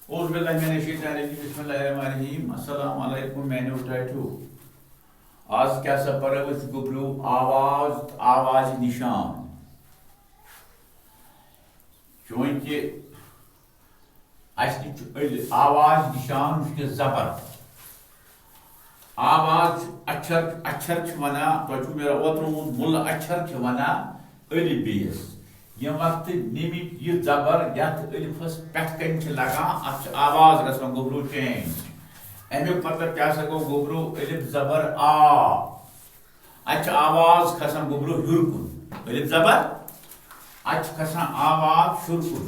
बिस्मिल्लाहिर्रहमानिर्रहीम अस्सलाम वालेकुम। मैंने उठाया आज क्या सा पर गुबरू आवाज आवाज निशान चूंकि आवाज निशान जबर आवाज अक्षर अक्षर वना तो मेरा वोत मुल अक्षर वना अलिफ बेस ये वक्त निमिक यह जबर यथ अलिफस पे लगान अत आवाज गसान गुबरू चेंज अमुक मतलब क्या गो गुबरू अलिफ जबर आ अत आवाज खसान गुबरू हुरकुन अलिफ जबर अत खसान आवाज शुरकुन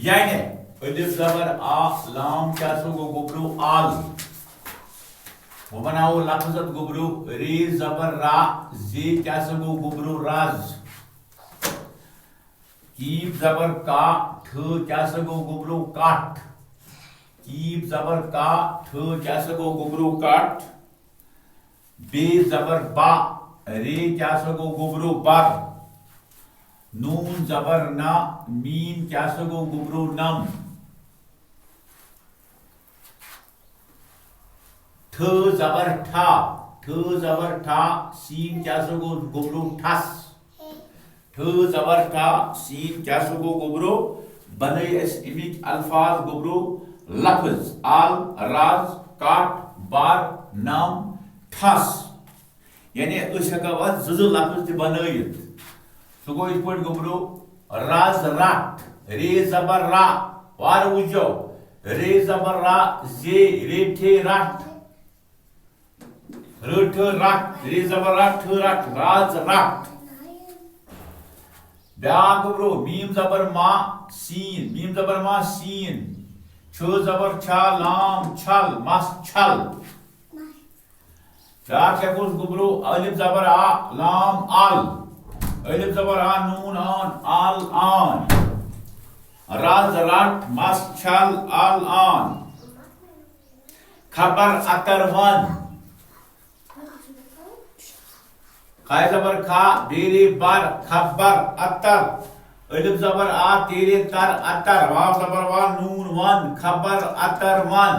यानी अलिफ जबर आ लाम क्या गो गुबरू आल वो बनाओ लफ्जत गुबरू रे जबर रा जे क्या गो गुबरू राज कीप जबर का ठ क्या गो गुबरू काट कीप जबर का ठ क्या गो गुबरू काट बे जबर बा रे क्या गो गुबरू बर नून जबर ना मीम क्या गो गुबरू नम ठ जबर ठा सीन क्या गो गुबरू ठस ठ जबर ठा सीन क्या गो गुबरू बने इमिक अल्फाज गुबरू लफ्ज आल राज काट बार नाम ठस यानी जो लफ्ज बनत सह गो इत गुबरू राज रट रे जबर रा वार उजो रे जबर रा जे रे ठे रट रट रट रे जबर रट रट राज रट ब्या गुबरू मीम जबर मा सीन छ जबर छा लाम छल मस छल क्या गुबरू अलिफ जबर आ लाम आल अलिफ जबर आ नून आन आल आन राज रट मस छल आल आन खबर अतर वन खाए जबर खा बेरे बर खबर अतर अलिफ जबर आ तेरे तर अतर वाव जबर वा नून वन खबर अतर वन